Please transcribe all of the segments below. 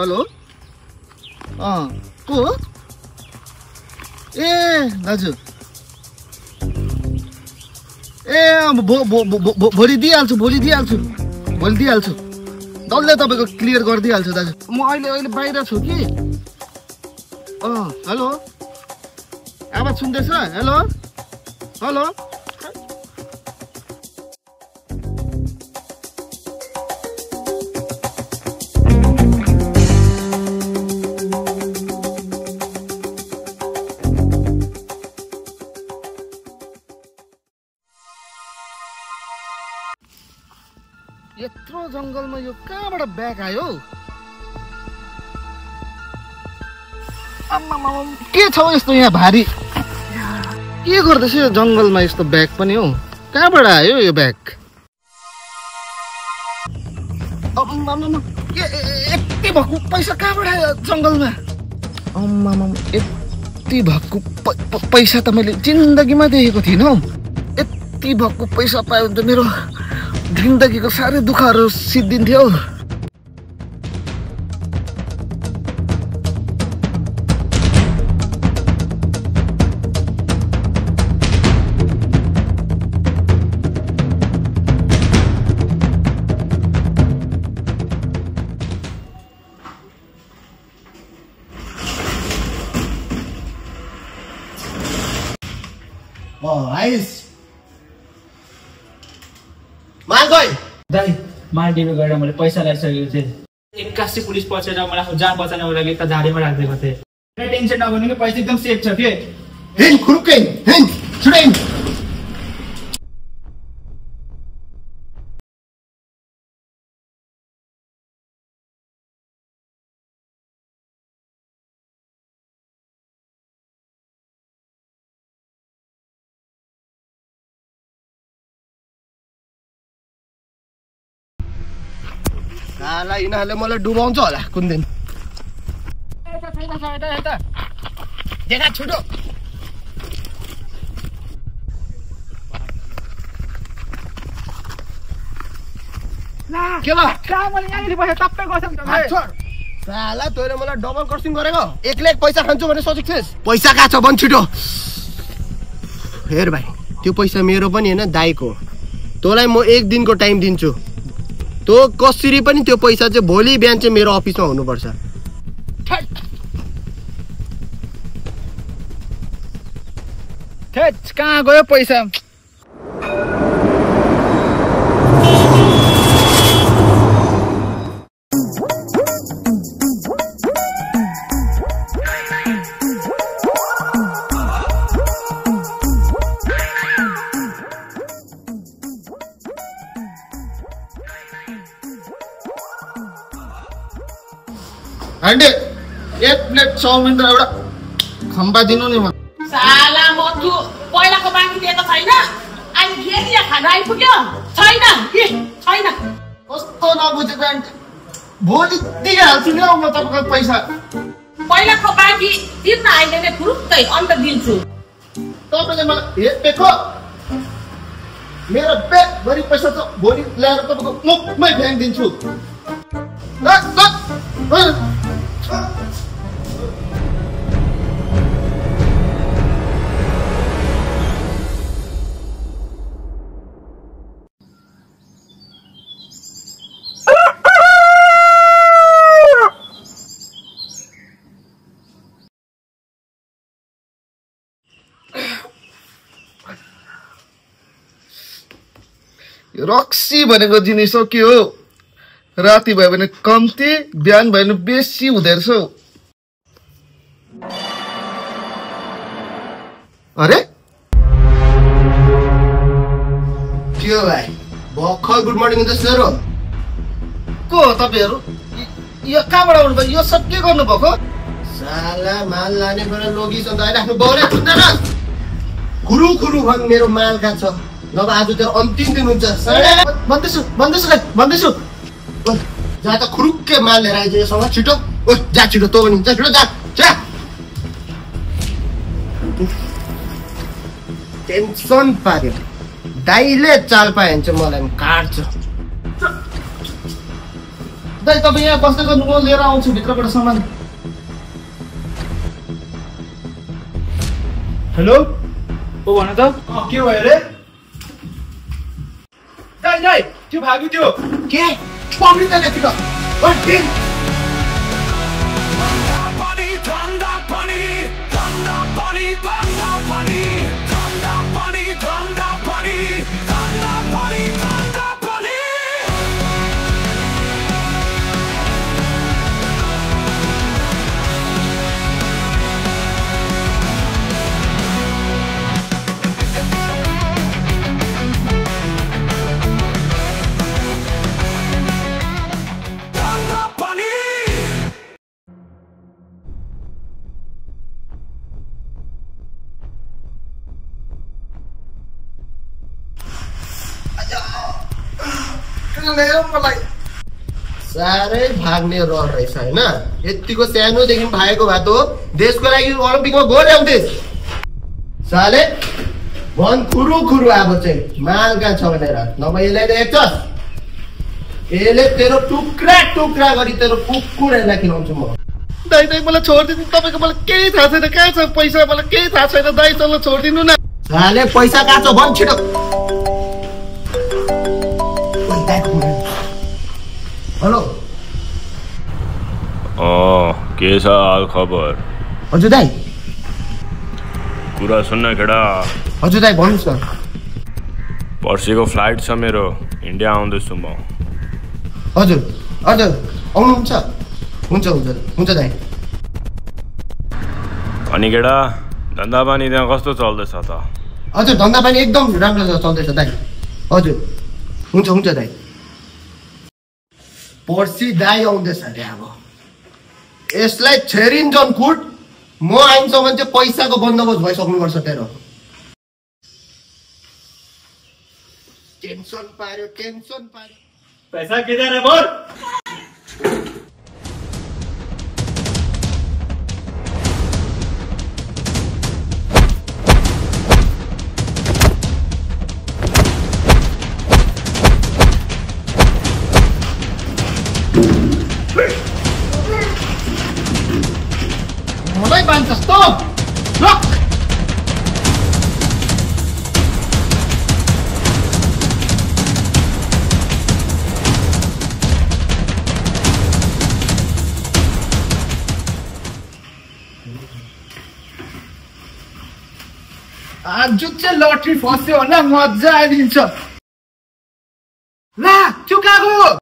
Hello को ए दाजु ए भोलि दिइहाल्छु डल्लै तपाईँको क्लियर गरिदिइहाल्छु दाजु म अहिले बाहिर छु कि हेलो आवाज सुन्दैछ हेलो हेलो यत्रो जंगलमा यो कहाँबाट ब्याग आयो आम्मामा के छ यस्तो यहाँ भारी के गर्दैछ यो जंगलमा यस्तो ब्याग पनि हो कहाँबाट आयो यो ब्याग आम्मामा यति भक्कु पैसा कहाँबाट आयो जंगलमा आम्मामा यति भक्कु पैसा त मैले जिन्दगीमा देखेको थिइनँ हौ यति भक्कु पैसा पायो भने त मेरो जिन्दगीको साह्रै दुःखहरू सिद्धिन्थ्यो आइस मालगोइ दाइ माल डिबे गरेर मैले पैसा ल्याइसकेको थिएँ 81 पुलिस पसेर मलाई आफ्नो जान बचाउनको लागि त झाडीमा राखिदिएको थिएँ टेन्सन नगर्नु कि पैसा एकदम सेफ छ के हिन खुरुकै हिन छुडै साला यिनीहरूले मलाई डुबाउँछ होला कुन दिन देखा छुटो के ल मैले यहाँनिर बसेर टप्पै गर्छम त साला तैँले मलाई डबल क्रसिङ गरेको एक्लै पैसा खान्छु भने सोचेको थिएस् पैसा कहाँ छ भन छिटो हेर भाइ त्यो पैसा मेरो पनि होइन दाइको तँलाई म 1 दिनको टाइम दिन्छु तो कसरी पनि त्यो पैसा चाहिँ भोलि बिहान चाहिँ मेरो अफिसमा हुनुपर्छ कहाँ गयो पैसा आन्टी 1 प्लेट चाउमिन र एउटा खम्बा दिनु नि म साला मथु पहिलाको बाँकी दिए त छैन अनि फेरि यहाँ खाना आइपुग्यो छैन के छैन कस्तो नबुझेको आन्टी भोलि दिइहाल्छु नि हौ म तपाईँको पैसा पहिलाको बाँकी दिन अहिले नै फुरुक्कै अन्त दिन्छु तपाईँले मलाई हेपेको मेरो ब्यागभरि पैसा त भोलि ल्याएर तपाईँको मुखमै फ्याँकिदिन्छु रक्सी भनेको जिनिस हो के हो राति भयो भने कम्ती बिहान भयो भने बेसी हुँदै रहेछ अरे के हो भाइ भर्खर गुड मर्निङ हुँदैछ सर को हो तपाईँहरू यो कहाँबाट आउनुभयो यो सब के गर्नुभएको साला माल लाने बेला लोगिस अन्त अहिले आफ्नो बाउले छुट्दैन खुरु खुरु भन मेरो मालका छ नभए आज तेरो अन्तिम दिन हुन्छ भन्दैछु जहाँ त खुरुक्के माल लिएर आइज योसँग छिटो ओ जा छिटो तँ पनि जा छिटो जा टेन्सन पार्यो दाइले चाल पायो भने चाहिँ मलाई काट्छ दाइ तपाईँ यहाँ बस्दै गर्नु म लिएर आउँछु भित्रबाट सामान। हेलो ओ भन त के भयो रे? दाइ दाइ त्यो भाग्यो त्यो के पक्रिँदैन त्यो त मलाई साह्रै भाग्ने रहर रहेछ होइन। यतिको सानोदेखि भागेको भए त देशको लागि ओलम्पिकमा गोल ल्याउँथे। साले भन खुरु खुरु अब चाहिँ माल कहाँ छ भनेर नभए यसलाई त हेर्छस् यसले तेरो टुक्रा टुक्रा गरी तेरो कुकुरहरूलाई खिलाउँछु म। दाइ दाइ मलाई छोडिदिनु तपाईँको मलाई केही थाहा छैन कहाँ छ पैसा मलाई केही थाहा छैन दाइ चल्न छोडिदिनु न। साले पैसा कहाँ छ भन छिटो। हेलो के छ हाल खबर? हजुर दाइ। कुरा सुन्न केटा। हजुर दाइ भन्नुहोस् न। पर्सिको फ्लाइट छ मेरो, इन्डिया आउँदैछु म। हजुर हजुर आउनुहुन्छ? हुन्छ हुन्छ हुन्छ दाइ। अनि केटा धन्दा पानी त्यहाँ कस्तो चल्दैछ त? हजुर धन्दा पानी एकदम राम्रो चल्दैछ दाइ। हजुर हुन्छ हुन्छ दाइ। पर्सि दाइ आउँदैछ अरे अब यसलाई छेरिन्छन् कुट। म आइन्सम्म चाहिँ पैसाको बन्दोबस्त भइसक्नुपर्छ तेरो। टेन्सन पार्यो टेन्सन पार्यो। पैसा किधर है बोल? मलाई बान्छस् त लक। आज चाहिँ लटरी फस्यो होला मजा आइदिन्छ। ला त्यो कहाँ गयो?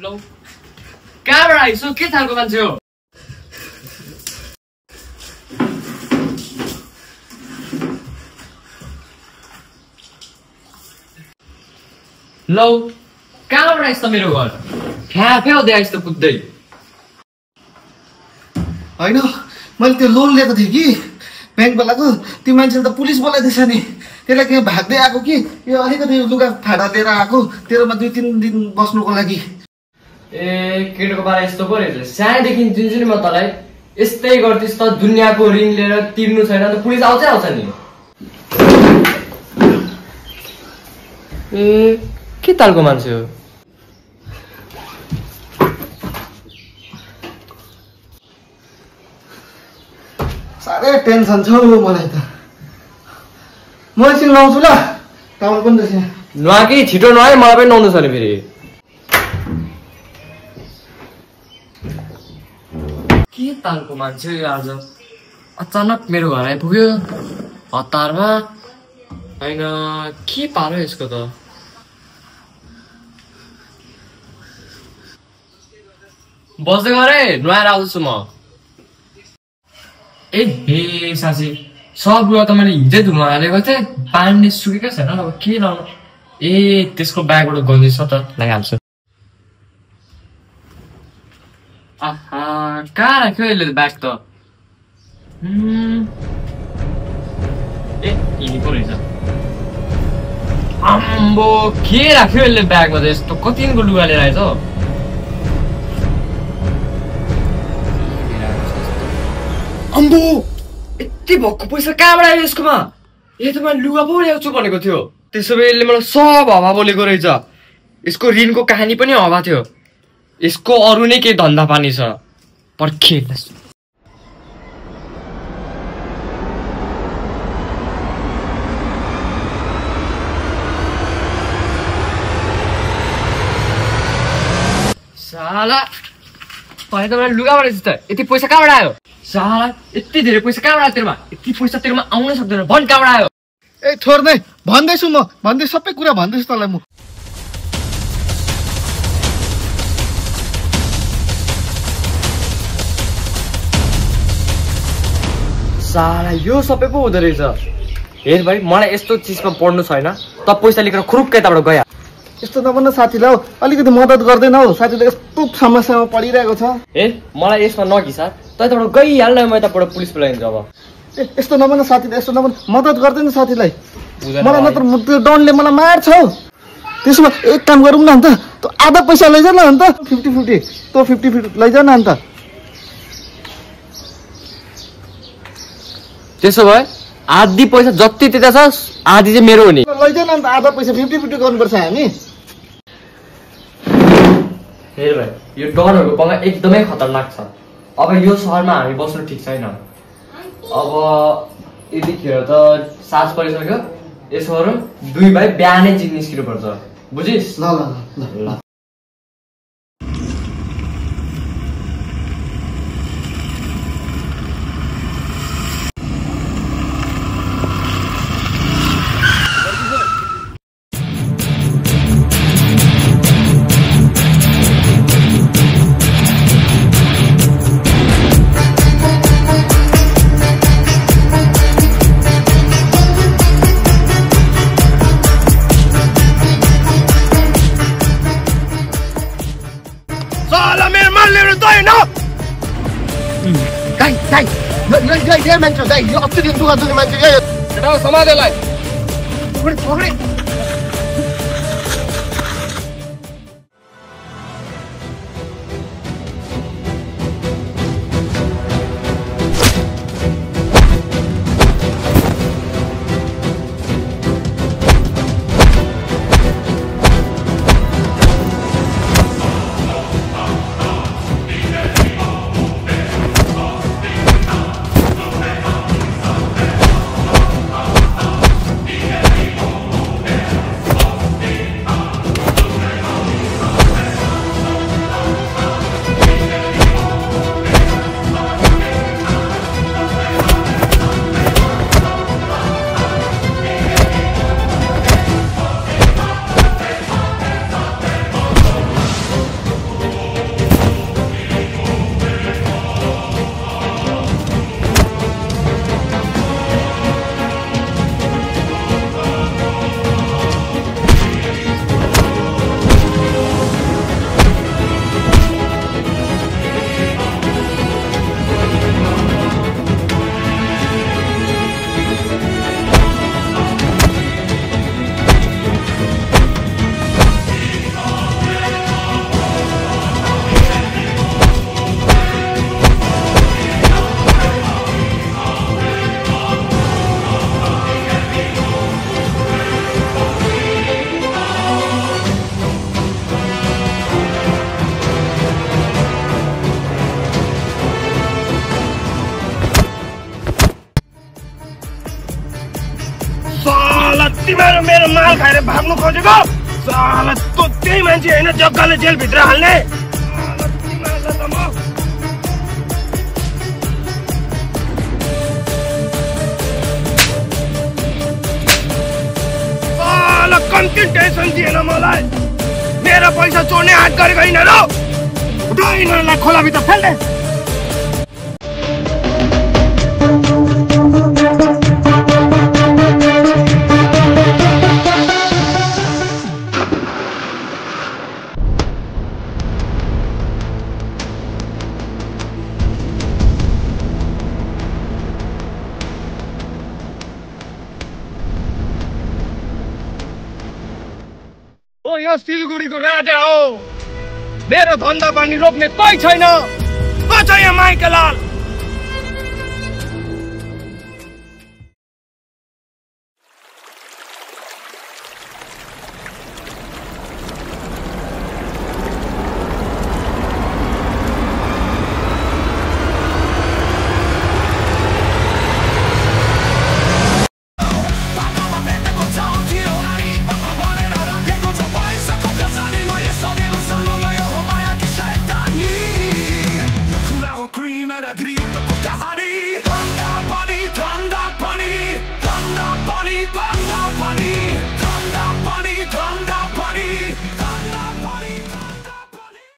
लौ कहाँबाट आइसो के खालको मान्छे हो? लौ कहाँबाट आइस त मेरो घर? फ्याफे हुँदै आइस त कुद्दै। होइन मैले त्यो लोन लिएको थिएँ कि ब्याङ्कवालाको। त्यो मान्छेले त पुलिस बोलाइदिएछ नि। त्यसलाई यहाँ भाग्दै आएको कि यो अलिकति लुगा फाटा लिएर आएको तेरोमा 2-3 दिन बस्नुको लागि। ए केटोको बारे यस्तो पो रहेछ। सानैदेखि दिन्छु नि म तँलाई यस्तै गर्थिस् त दुनियाँको ऋण लिएर तिर्नु छैन त पुलिस आउँछै आउँछ नि। ए के तालको मान्छे हो? साह्रै टेन्सन छ मलाई त। म एकछिन नुहाउँछु ल। टाउल पनि त यहाँ नुहा कि छिटो नुहाए मलाई पनि नुहाउनु छ नि फेरि। के तालको मान्छे हो आज? अचानक मेरो घर आइपुग्यो हतारमा। होइन के पारो यसको त? बस्दै गरे नुहाएर आउँछु म। ए हे साँच्ची सब लुगा त मैले हिजै धुन हालेको थिएँ पानी सुकेको छैन अब के लाउनु ए त्यसको ब्यागबाट गन्जी छ त लगाइहाल्छु आहा कहाँ राख्यो यसले ब्याग त ए हिँडेको रहेछ आम्बो के राख्यो यसले ब्यागमा त यस्तो कति दिनको लुगा लिएर आएछ अम्बो यति भक्कु पैसा कहाँबाट आयो यसकोमा ए त मैले लुगा पो ल्याउँछु भनेको थियो त्यसो भए यसले मलाई सब हवा बोलेको रहेछ यसको ऋणको कहानी पनि हवा थियो यसको अरू नै केही धन्दा पानी छ पर्खे साला तैँले त मलाई लुगाबाट रहेछ त यति पैसा कहाँबाट आयो साला यति धेरै पैसा कहाँबाट आयो तेरोमा यति पैसा तेरोमा आउनै सक्दैन भन कहाँबाट आयो ए छोड्दै भन्दैछु म सबै कुरा भन्दैछु तँलाई म साला यो सबै पो हुँदो रहेछ हेर भाइ मलाई यस्तो चिजमा पढ्नु छैन त पैसा लिएर खुरुक्क यताबाट गयो यस्तो नभन्न साथीलाई हौ अलिकति मद्दत गर्दैन हौ साथीले यस्तो समस्यामा पडिरहेको छ ए मलाई यसमा नघिसा त यताबाट गइहाल्न म यताबाट पुलिस बोलाइदिन्छु अब ए यस्तो नभन्न साथीले यस्तो नभन्न मद्दत गर्दैन साथीलाई मलाई नत्र त्यो डनले मलाई मार्छ हौ त्यसो भए एक काम गरौँ न अन्त त आधा पैसा लैजा न अन्त 50-50 त 50-50 लैजा न अन्त त्यसो भए आधी पैसा जति त्यता छ आधी चाहिँ मेरो हो नि लैजा न अन्त आधा पैसा 50-50 गर्नुपर्छ हामी हेर भाइ यो डरहरूको पंगा एकदमै खतरनाक छ अब यो सहरमा हामी बस्नु ठिक छैन अब यतिखेर त साँझ परिसक्यो यसो गरौँ दुई भाइ बिहानै जिम निस्किनु पर्छ बुझिस् ल ल ल ल यो मान्छे दाइ यो अस्ति दिन दुःख दुख्ने मान्छे क्या समाजलाई तिमीहरू मेरो माल खाएर भाग्नु खोजेको साला तँ त्यही मान्छे होइन जग्गाले जेलभित्र हाल्ने तिमीहरूलाई त म साला कम्ती टेन्सन दिएन मलाई मेरो पैसा चोर्ने हात गरेको यिनीहरू उठो यिनीहरूलाई खोलाभित्र फाल्ने यहाँ सिलगढीको राजा हो मेरो धन्दा पानी रोक्ने कोही छैन। को छ यहाँ माइकेलाल?